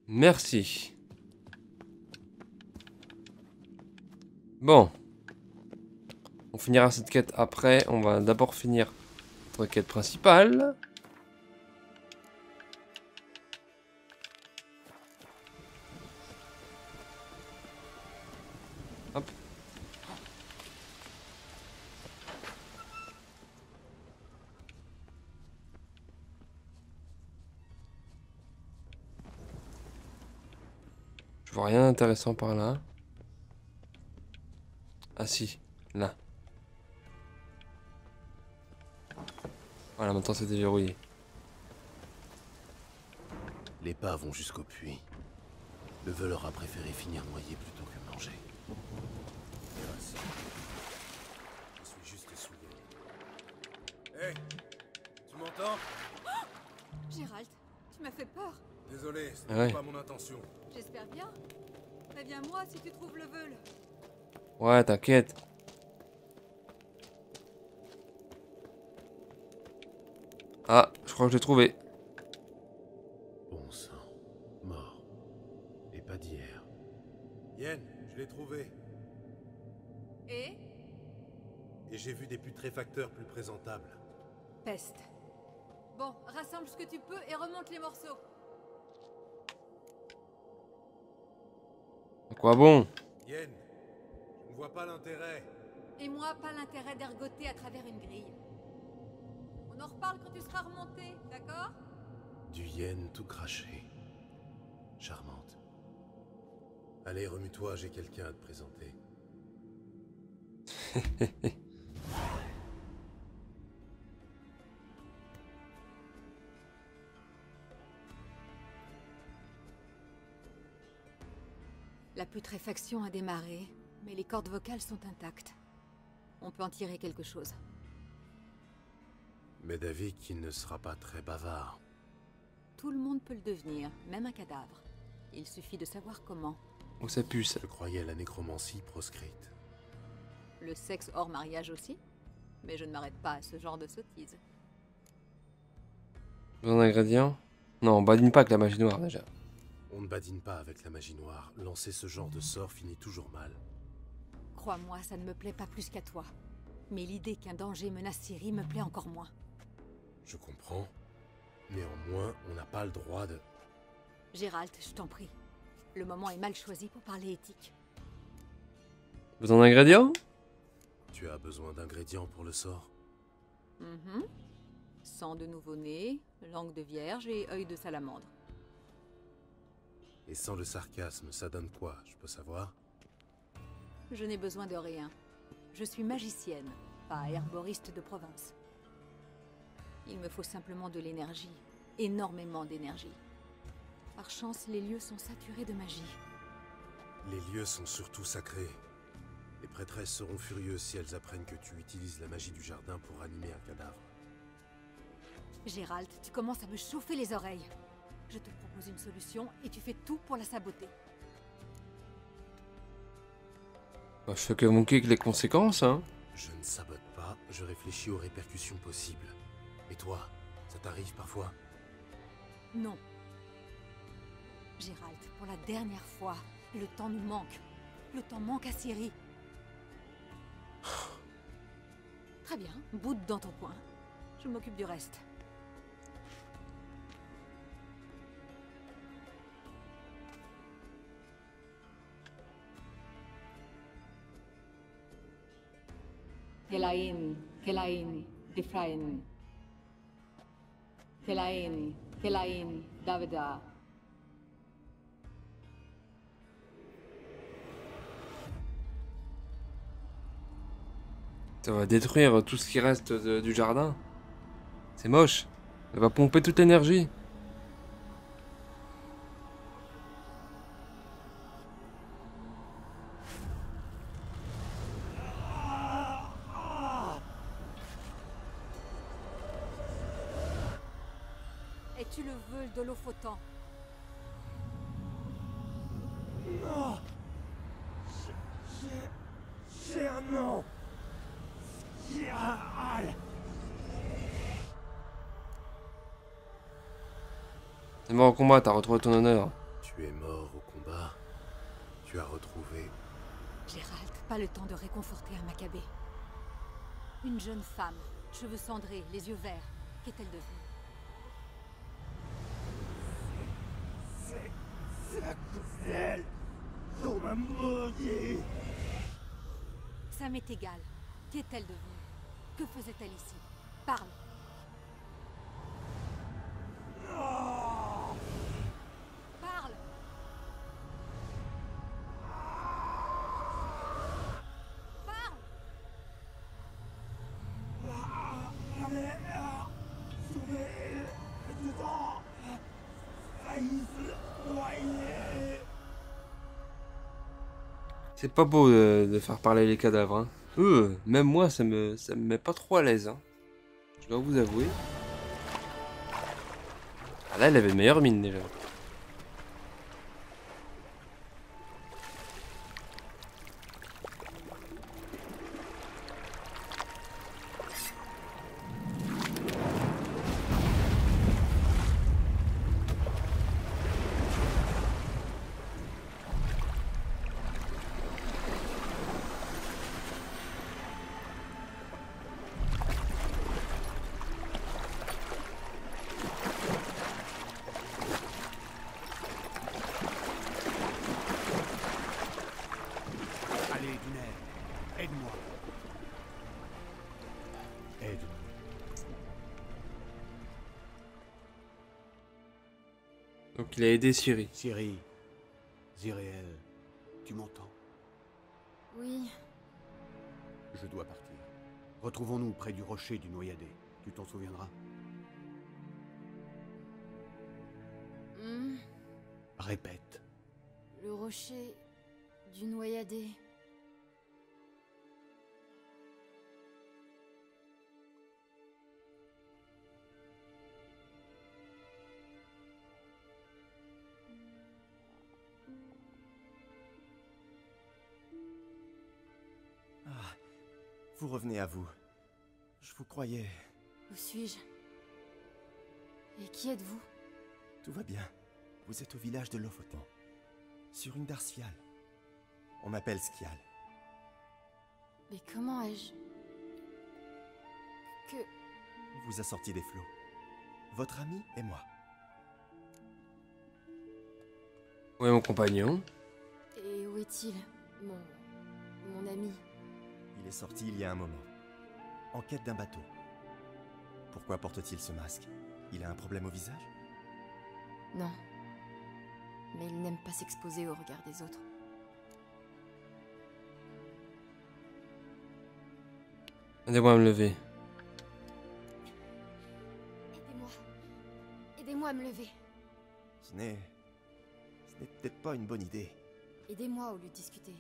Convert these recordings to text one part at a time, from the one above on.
Merci. Bon. On finira cette quête après. On va d'abord finir notre quête principale. Hop. Je vois rien d'intéressant par là. Ah si, là. Voilà, maintenant c'est déverrouillé. Les pas vont jusqu'au puits. Le voleur a préféré finir noyé plutôt que manger. Merci. Je suis juste souillé. Hé, tu m'entends? Gérald, tu m'as fait peur. Désolé, ce Ah n'était ouais. pas mon intention. J'espère bien. Préviens-moi si tu trouves le veule. Ouais, t'inquiète. Ah, je crois que j'ai trouvé. Bon sang, mort. Et pas d'hier. Yen, je l'ai trouvé. Et Et j'ai vu des putréfacteurs plus présentables. peste. Bon, rassemble ce que tu peux et remonte les morceaux. À quoi bon? Yen, je ne vois pas l'intérêt. Et moi, pas l'intérêt d'ergoter à travers une grille. On en reparle quand tu seras remonté, d'accord? Du yen tout craché. Charmante. Allez, remue-toi, j'ai quelqu'un à te présenter. La putréfaction a démarré, mais les cordes vocales sont intactes. On peut en tirer quelque chose. Mais David, il ne sera pas très bavard. Tout le monde peut le devenir, même un cadavre. Il suffit de savoir comment. Où ça pue ça? Je croyais à la nécromancie proscrite. Le sexe hors mariage aussi. Mais je ne m'arrête pas à ce genre de sottise. Besoin d'ingrédients? Non, on badine pas avec la magie noire déjà. On ne badine pas avec la magie noire. Lancer ce genre de sort finit toujours mal. Crois-moi, ça ne me plaît pas plus qu'à toi. Mais l'idée qu'un danger menace Ciri me plaît encore moins. Je comprends. Néanmoins, on n'a pas le droit de... Gérald, je t'en prie. Le moment est mal choisi pour parler éthique. Besoin d'ingrédients? Tu as besoin d'ingrédients pour le sort? Mhm. Sang de nouveau-né, langue de vierge et œil de salamandre. Et sans le sarcasme, ça donne quoi, je peux savoir? Je n'ai besoin de rien. Je suis magicienne, pas herboriste de province. Il me faut simplement de l'énergie. Énormément d'énergie. Par chance, les lieux sont saturés de magie. Les lieux sont surtout sacrés. Les prêtresses seront furieuses si elles apprennent que tu utilises la magie du jardin pour animer un cadavre. Gérald, tu commences à me chauffer les oreilles. Je te propose une solution et tu fais tout pour la saboter. Bah, je fais que manquer avec les conséquences, hein. Je ne sabote pas, je réfléchis aux répercussions possibles. Et toi, ça t'arrive parfois? Non. Gérald, pour la dernière fois, le temps nous manque. Le temps manque à Ciri. Très bien, boude dans ton coin. Je m'occupe du reste. Kelain, Kelain, Difrain. Kelain, Kelain, Davida. Ça va détruire tout ce qui reste du jardin. C'est moche. Elle va pomper toute l'énergie. Es-tu le veule de Lofotan? C'est un nom. Gérald. C'est mort au combat, t'as retrouvé ton honneur. tu es mort au combat, tu as retrouvé... Gérald, pas le temps de réconforter un Maccabée. Une jeune femme, cheveux cendrés, les yeux verts. Qu'est-elle devenue? C'est à cause d'elle qu'on m'a maudit. Ça m'est égal. Qu'est-elle devenue? Que faisait-elle ici? Parle. Parle. Parle. C'est pas beau de faire parler les cadavres. Hein. Même moi, ça me met pas trop à l'aise. Hein. Je dois vous avouer. Ah là, elle avait une meilleure mine déjà. Allez, Duner, aide-moi. Aide-moi. Donc il a aidé Ciri. Ciri, Ziréel, tu m'entends? Oui, Je dois partir. Retrouvons-nous près du rocher du Noyadé. Tu t'en souviendras? hmm, Répète. le rocher du Noyadé. Vous revenez à vous. Je vous croyais. Où suis-je? Et qui êtes-vous? Tout va bien. Vous êtes au village de Lofoten, sur une Darciale. On m'appelle Skial. Mais comment ai-je... Que... On vous a sorti des flots. Votre ami et moi. Ouais, mon compagnon. Et où est-il? Mon ami. Il est sorti il y a un moment. En quête d'un bateau. Pourquoi porte-t-il ce masque? Il a un problème au visage? Non. Mais il n'aime pas s'exposer au regard des autres. Aidez-moi à me lever. Aidez-moi. Aidez-moi à me lever. Ce n'est peut-être pas une bonne idée. Aidez-moi au lieu de discuter.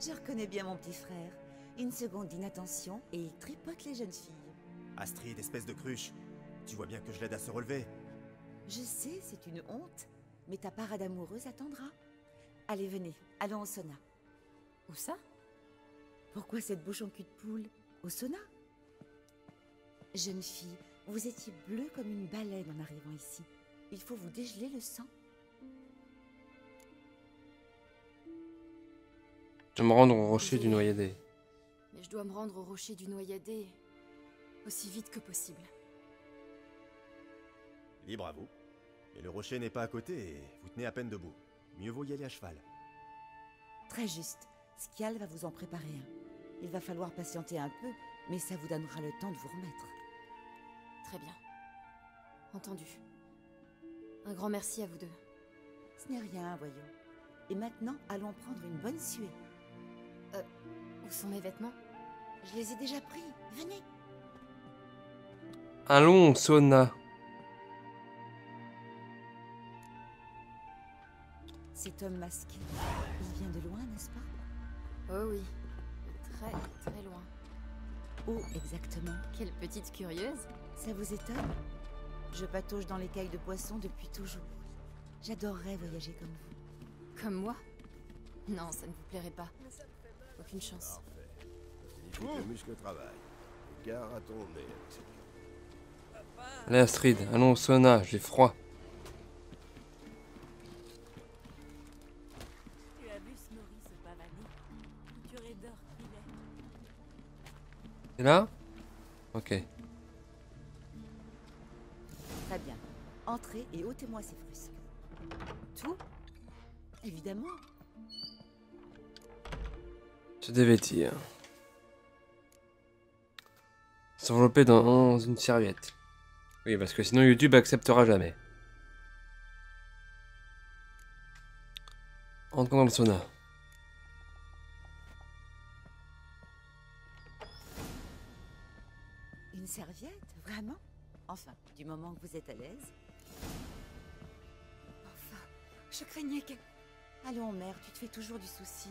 Je reconnais bien mon petit frère. Une seconde d'inattention et il tripote les jeunes filles. Astrid, espèce de cruche. Tu vois bien que je l'aide à se relever. Je sais, c'est une honte, mais ta parade amoureuse attendra. Allez, venez, allons au sauna. Où ça? Pourquoi cette bouche en cul de poule? Au sauna? Jeune fille, vous étiez bleue comme une baleine en arrivant ici. Il faut vous dégeler le sang. Je vais me rendre au rocher du Désolée. Noyadé. Mais je dois me rendre au rocher du Noyadé aussi vite que possible. Libre à vous. Mais le rocher n'est pas à côté et vous tenez à peine debout. Mieux vaut y aller à cheval. Très juste. Skial va vous en préparer un. Il va falloir patienter un peu, mais ça vous donnera le temps de vous remettre. Très bien. Entendu. Un grand merci à vous deux. Ce n'est rien, voyons. Et maintenant, allons prendre une bonne suée. Où sont mes vêtements? Je les ai déjà pris. Venez. Allons au sauna. Cet homme masqué, il vient de loin, n'est-ce pas? Oh oui. De très, très loin. Où exactement? Quelle petite curieuse. Ça vous étonne? Je patauge dans l'écaille de poisson depuis toujours. J'adorerais voyager comme vous. Comme moi? Non, ça ne vous plairait pas. Aucune chance. Parfait. Ça signifie que le muscle travaille. Et gare à ton nez, Axel. Allez Astrid, allons au sauna, j'ai froid. Tu as vu Snorri se pavaner? Tu d'or qu'il est. C'est là? Ok. Très bien. Entrez et ôtez-moi ces frusques. Tout? Évidemment. Se dévêtir. S'envelopper dans une serviette. Oui, parce que sinon YouTube acceptera jamais. Entrons dans le sauna. Une serviette? Vraiment? Enfin, du moment que vous êtes à l'aise. Enfin, je craignais que... Allons, mère, tu te fais toujours du souci.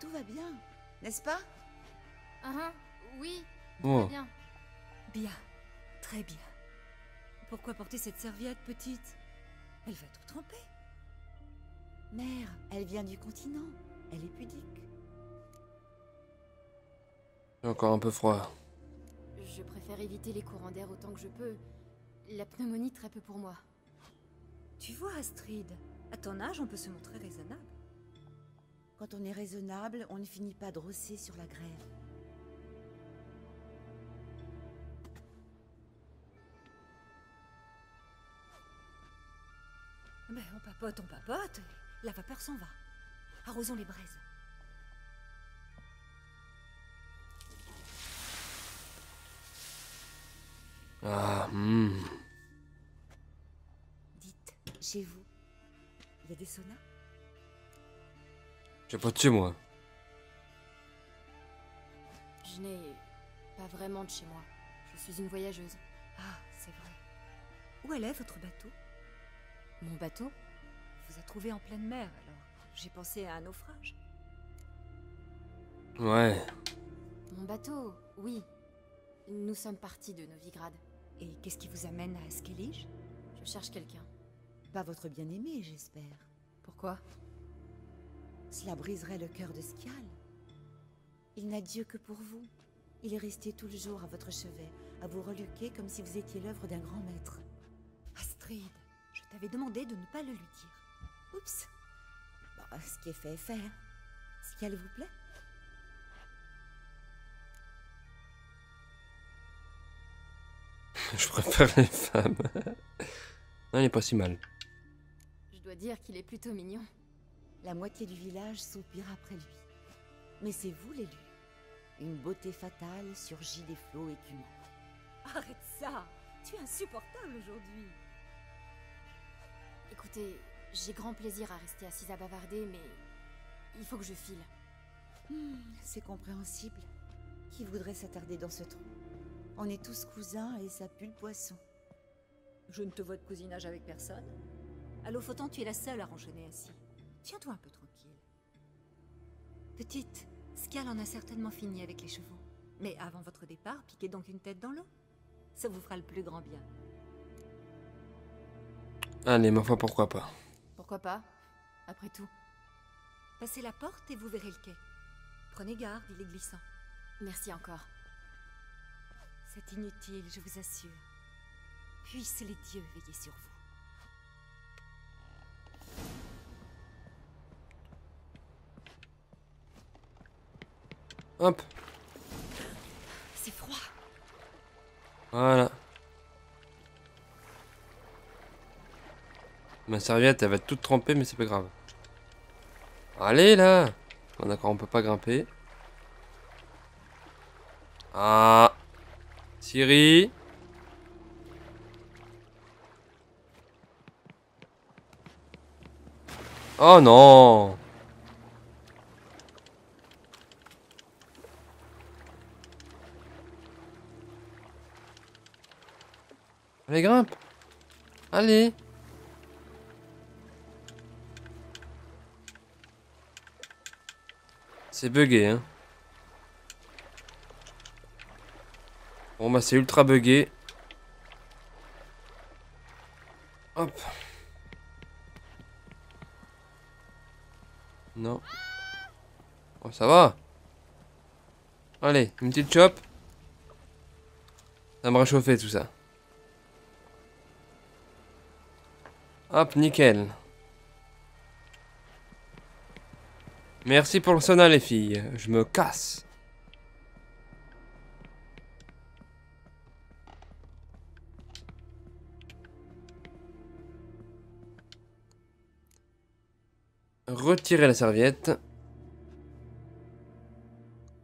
Tout va bien, n'est-ce pas? Oui, Oh. très bien. Bien. Très bien. Pourquoi porter cette serviette, petite? Elle va tout tremper. Mère, elle vient du continent. Elle est pudique. J'ai encore un peu froid. Je préfère éviter les courants d'air autant que je peux. La pneumonie, très peu pour moi. Tu vois, Astrid, à ton âge, on peut se montrer raisonnable. Quand on est raisonnable, on ne finit pas de rosser sur la grève. Mais on papote, et la vapeur s'en va. Arrosons les braises. Ah, Dites, chez vous, il y a des saunas? j'ai pas de chez moi. Je n'ai pas vraiment de chez moi. Je suis une voyageuse. Ah, c'est vrai. Où elle est, votre bateau? Mon bateau? Vous a trouvé en pleine mer, alors. J'ai pensé à un naufrage. Ouais. Mon bateau, oui. Nous sommes partis de Novigrad. Et qu'est-ce qui vous amène à Skellige? Je cherche quelqu'un. Pas votre bien-aimé, j'espère. Pourquoi? Cela briserait le cœur de Skial. Il n'a Dieu que pour vous. Il est resté tout le jour à votre chevet, à vous reluquer comme si vous étiez l'œuvre d'un grand maître. Astrid, je t'avais demandé de ne pas le lui dire. Oups. Bah, ce qui est fait est fait. Hein. Skial vous plaît? Je préfère les femmes. Non, il est pas si mal. Je dois dire qu'il est plutôt mignon. La moitié du village soupire après lui. Mais c'est vous l'élu. Une beauté fatale surgit des flots écumants. Arrête ça. Tu es insupportable aujourd'hui. Écoutez, j'ai grand plaisir à rester assise à bavarder, mais il faut que je file. C'est compréhensible. Qui voudrait s'attarder dans ce trou? On est tous cousins et ça pue le poisson. Je ne te vois de cousinage avec personne. À Lofoten, tu es la seule à ronchonner ainsi. Tiens-toi un peu tranquille. Petite, Skial en a certainement fini avec les chevaux. Mais avant votre départ, piquez donc une tête dans l'eau. Ça vous fera le plus grand bien. Allez, ma foi, pourquoi pas. Pourquoi pas? Après tout. Passez la porte et vous verrez le quai. Prenez garde, il est glissant. Merci encore. C'est inutile, je vous assure. Puissent les dieux veiller sur vous. Hop, C'est froid. voilà. Ma serviette, elle va être toute trempée, mais c'est pas grave. Allez, là. Bon, d'accord, on peut pas grimper. Ah. Siri. Oh non. Allez, grimpe. Allez. C'est bugué, hein. Bon, bah, c'est ultra bugué. Hop. Non. Oh, ça va. Allez, une petite chope. Ça me réchauffait tout ça. Hop, nickel. Merci pour le sauna, les filles. Je me casse. Retirer la serviette.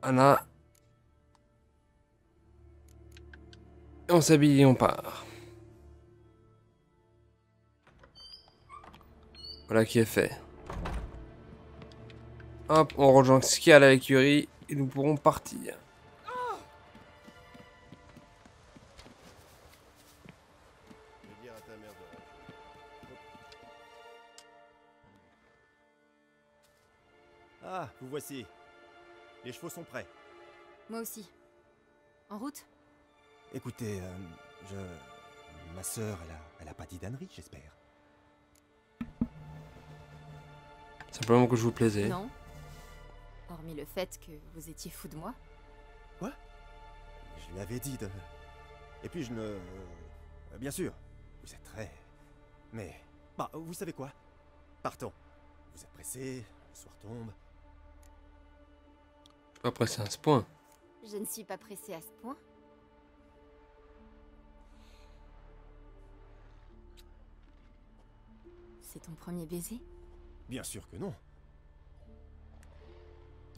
Voilà. Et on s'habille et on part. Voilà qui est fait. Hop, on rejoint Scial à l'écurie et nous pourrons partir. Ah, vous voici. Les chevaux sont prêts. Moi aussi. En route? Écoutez, ma sœur, elle a pas dit d'ânerie, j'espère. Simplement que je vous plaisais. Non. Hormis le fait que vous étiez fou de moi. Quoi? Je lui avais dit de... Et puis je ne... Bien sûr, vous êtes très... Mais... Bah, vous savez quoi? Partons. Vous êtes pressé, le soir tombe. Pas pressé à ce point. Je ne suis pas pressée à ce point. C'est ton premier baiser? Bien sûr que non.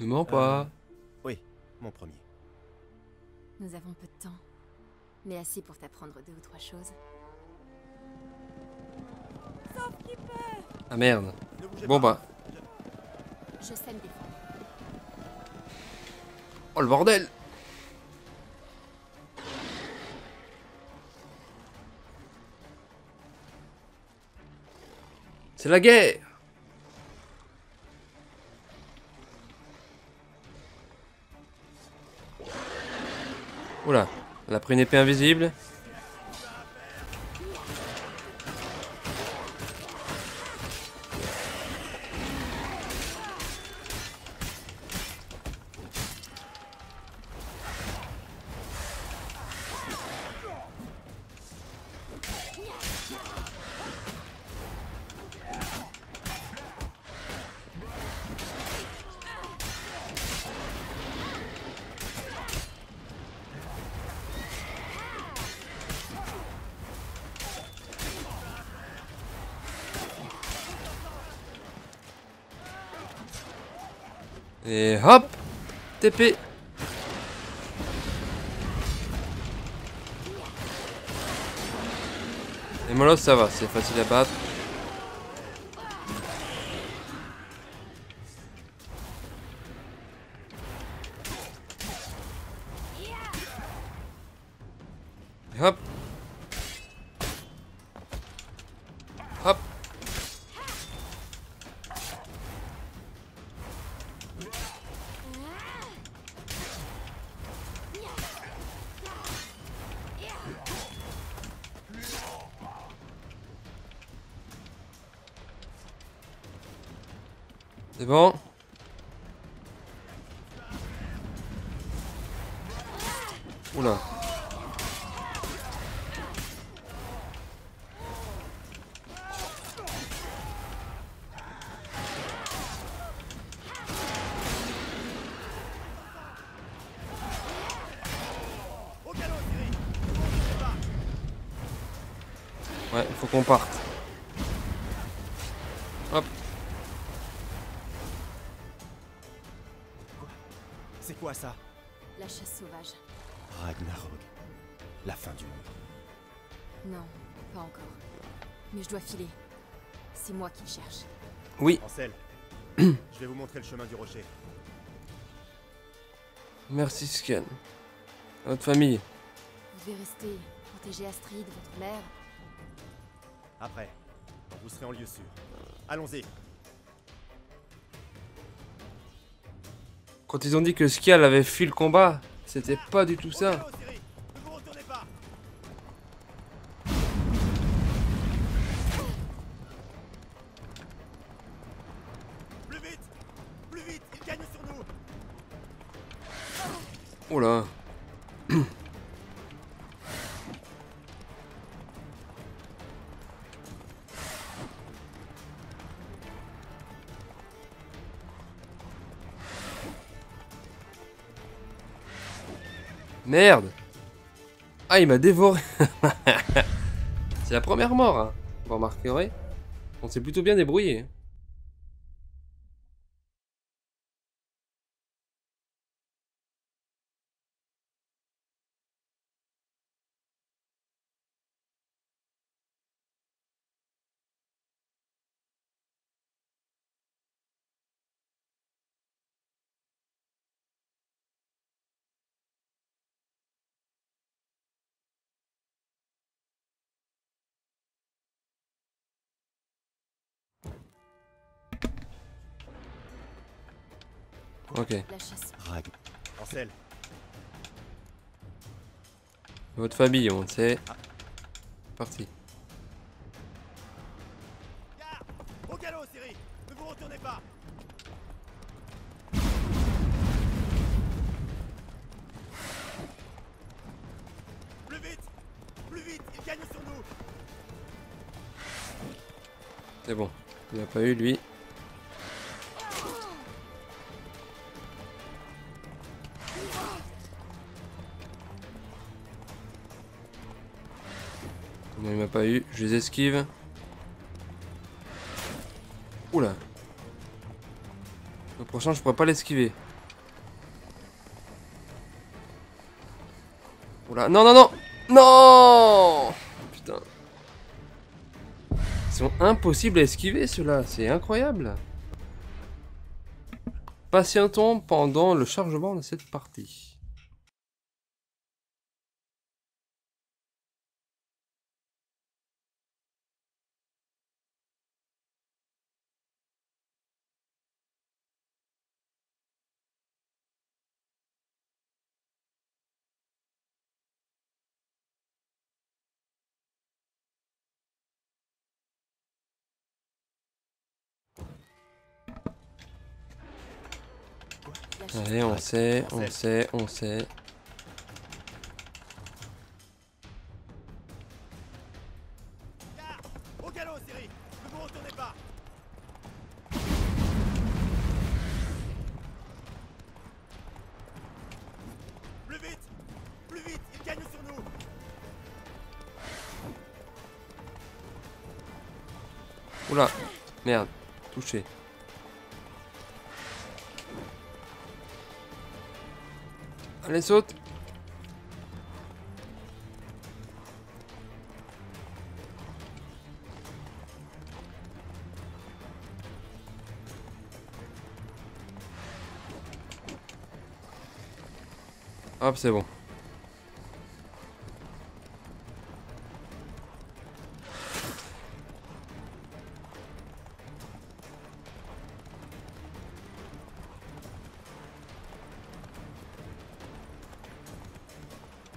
Ne mens pas. Oui, mon premier. Nous avons peu de temps. Mais assez pour t'apprendre 2 ou 3 choses. Ah merde. Ne bougez Bon pas. bah. Je sais me défendre. Oh le bordel. C'est la guerre. Oula, elle a pris une épée invisible. Et hop, TP. Et Moloss ça va, c'est facile à battre. Et hop. Hop. C'est bon. Oula. Ouais, il faut qu'on parte. Hop. C'est quoi ça? La chasse sauvage. Ragnarok. La fin du monde. Non, pas encore. Mais je dois filer. C'est moi qui le cherche. Oui, Ansel, je vais vous montrer le chemin du rocher. merci Scan. Votre famille. Vous devez rester, protéger Astrid, votre mère. Après, vous serez en lieu sûr. Allons-y. Quand ils ont dit que Scial avait fui le combat, c'était pas du tout ça. Ne vous retournez pas. Plus vite, il gagne sur nous. Oh là. Merde. Ah, il m'a dévoré. C'est la première mort, hein. Vous remarquerez. On s'est plutôt bien débrouillé. Ok. La chasse. Rag. Ansel. Votre famille, on sait. Parti. Gare. Au galop, Siri. Ne vous retournez pas. Plus vite. Plus vite. Il gagne sur nous. C'est bon. Il n'a pas eu, lui. Non, il m'a pas eu. Je les esquive. Oula. Le prochain, je pourrais pas l'esquiver. Oula. Non, non, non. Non. Putain. Ils sont impossibles à esquiver, ceux-là. C'est incroyable. Patientons pendant le chargement de cette partie. La chasse. Allez, on sait, on sait, on sait. Gare. Au galop, Siri. Ne vous retournez pas. Plus vite. Plus vite. Il gagne sur nous. Oula. Merde. Touché. Allez, saute. Hop, c'est bon.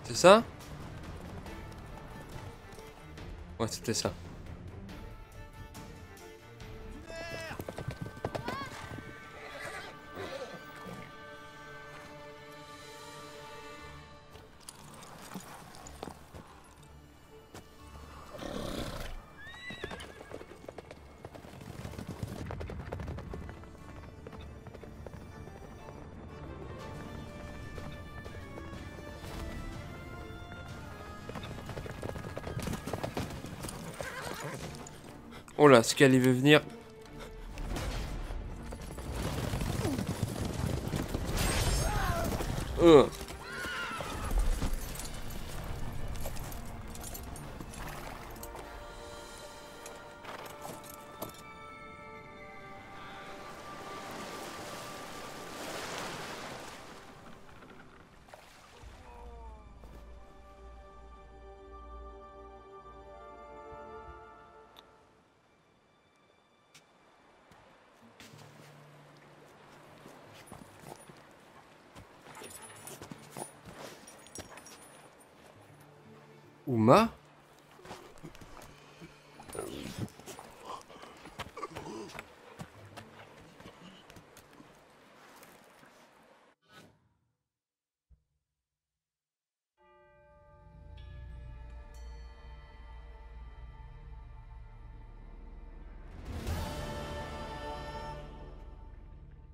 C'est ça? Ouais, c'était ça. Oh là, ce qu'elle veut venir. Uma?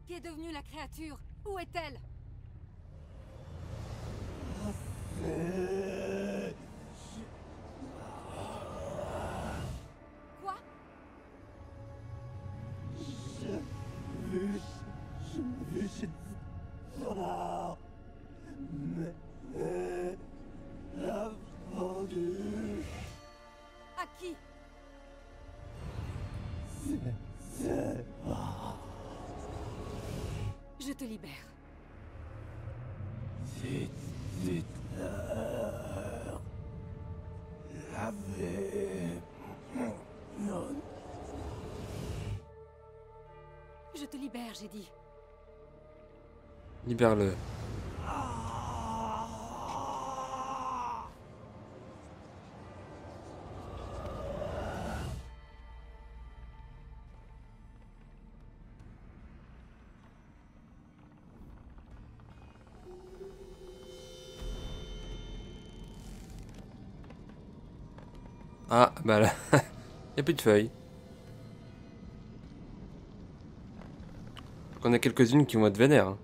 Qu'est devenue la créature? Où est-elle? Quoi? À qui? Je te libère. Je te libère, j'ai dit. Libère-le. Ah, bah là, y a plus de feuilles. On a quelques-unes qui vont être vénères. Hein.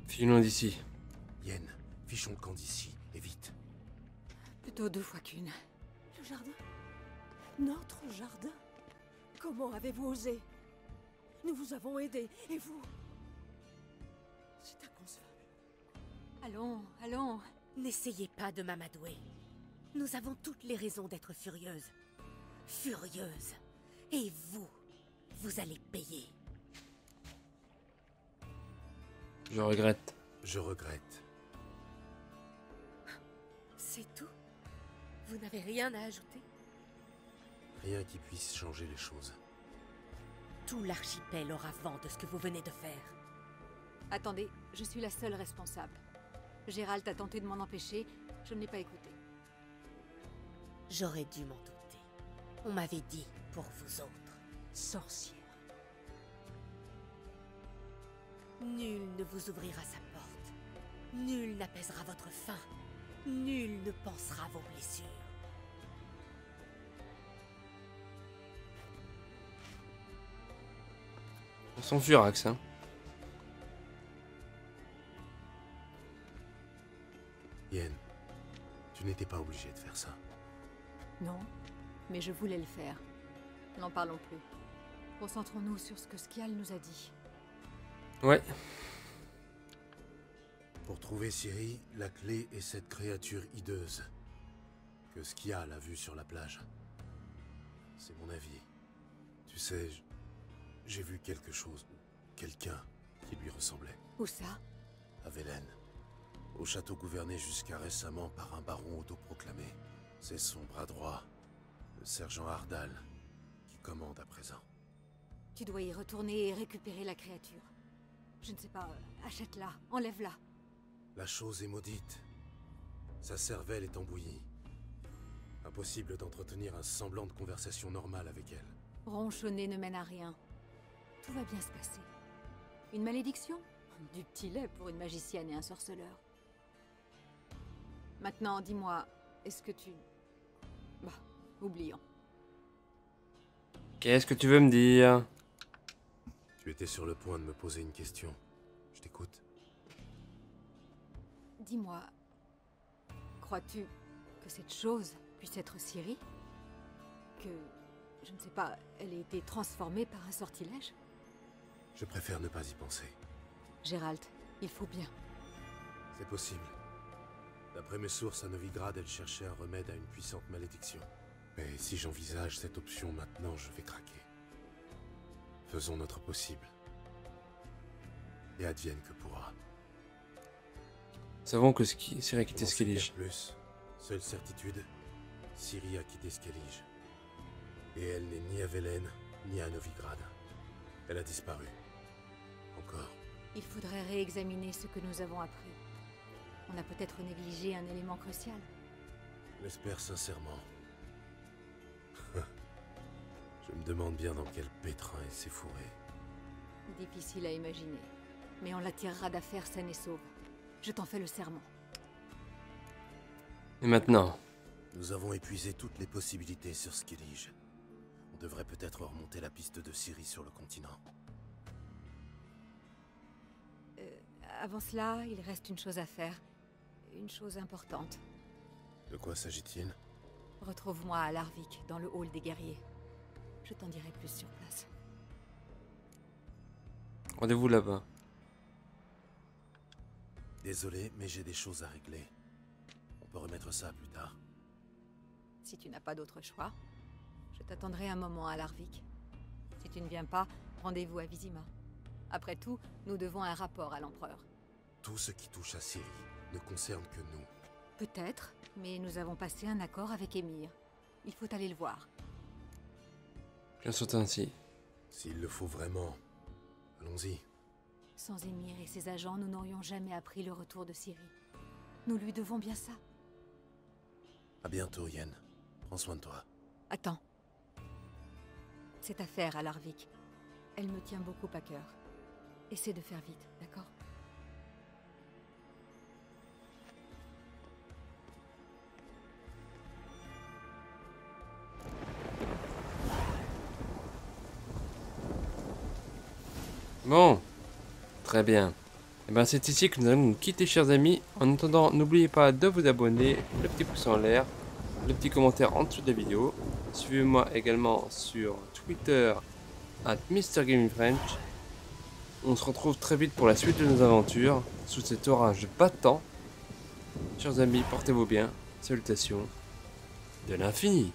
Filons d'ici. Yen, fichons le camp d'ici, et vite. Plutôt 2 fois qu'une. Le jardin? Notre jardin? Comment avez-vous osé? Nous vous avons aidé, et vous? C'est inconcevable. Allons, allons. N'essayez pas de m'amadouer. Nous avons toutes les raisons d'être furieuses. Furieuses. Et vous allez payer. Je regrette. Je regrette. C'est tout? Vous n'avez rien à ajouter? Rien qui puisse changer les choses. Tout l'archipel aura vent de ce que vous venez de faire. Attendez, je suis la seule responsable. Gérald a tenté de m'en empêcher, je ne l'ai pas écouté. J'aurais dû m'en douter. On m'avait dit pour vous autres, sorcières. Nul ne vous ouvrira sa porte. Nul n'apaisera votre faim. Nul ne pansera vos blessures. On s'en furax, hein. Yen, tu n'étais pas obligé de faire ça. Non, mais je voulais le faire. N'en parlons plus. Concentrons-nous sur ce que Skial nous a dit. Ouais. Pour trouver Ciri, la clé est cette créature hideuse que Skial a vue sur la plage. C'est mon avis. Tu sais, j'ai vu quelque chose, quelqu'un qui lui ressemblait. Où ça? À Velen, au château gouverné jusqu'à récemment par un baron autoproclamé. C'est son bras droit, le sergent Ardal, qui commande à présent. Tu dois y retourner et récupérer la créature. Je ne sais pas, achète-la, enlève-la. La chose est maudite. Sa cervelle est embouillie. Impossible d'entretenir un semblant de conversation normale avec elle. Ronchonner ne mène à rien. Tout va bien se passer. Une malédiction? Du petit lait pour une magicienne et un sorceleur. Maintenant, dis-moi, est-ce que tu... Bah, oublions. Qu'est-ce que tu veux me dire? Tu étais sur le point de me poser une question. Je t'écoute. Dis-moi, crois-tu que cette chose puisse être Ciri? Que, je ne sais pas, elle ait été transformée par un sortilège? Je préfère ne pas y penser. Gérald, il faut bien. C'est possible. D'après mes sources, à Novigrad, elle cherchait un remède à une puissante malédiction. Mais si j'envisage cette option maintenant, je vais craquer. Faisons notre possible. Et advienne que pourra. Savons que Ciri a quitté On n'en sait guère Skellige. plus. Seule certitude, Ciri a quitté Skellige. Et elle n'est ni à Velen, ni à Novigrad. Elle a disparu. Encore. Il faudrait réexaminer ce que nous avons appris. On a peut-être négligé un élément crucial. J'espère sincèrement. Je me demande bien dans quel pétrin elle s'est fourrée. Difficile à imaginer. Mais on la tirera d'affaire saine et sauve. Je t'en fais le serment. Et maintenant? Nous avons épuisé toutes les possibilités sur Skellige. On devrait peut-être remonter la piste de Ciri sur le continent. Avant cela, il reste une chose à faire. Une chose importante. De quoi s'agit-il? Retrouve-moi à Larvik, dans le hall des guerriers. Je t'en dirai plus sur place. Rendez-vous là-bas. Désolé, mais j'ai des choses à régler. On peut remettre ça plus tard. Si tu n'as pas d'autre choix, je t'attendrai un moment à Larvik. Si tu ne viens pas, rendez-vous à Vizima. Après tout, nous devons un rapport à l'empereur. Tout ce qui touche à Ciri ne concerne que nous. Peut-être, mais nous avons passé un accord avec Émir. Il faut aller le voir. Bien sûr ainsi. S'il le faut vraiment, allons-y. Sans Émir et ses agents, nous n'aurions jamais appris le retour de Ciri. Nous lui devons bien ça. À bientôt, Yen. Prends soin de toi. Attends. Cette affaire à Larvik, elle me tient beaucoup à cœur. Essaie de faire vite, d'accord? Bon, très bien. Et ben c'est ici que nous allons nous quitter, chers amis. En attendant, n'oubliez pas de vous abonner, le petit pouce en l'air, le petit commentaire en dessous de la vidéo. Suivez-moi également sur Twitter @MrGamingFrench. On se retrouve très vite pour la suite de nos aventures, sous cet orage battant. Chers amis, portez-vous bien. Salutations de l'infini.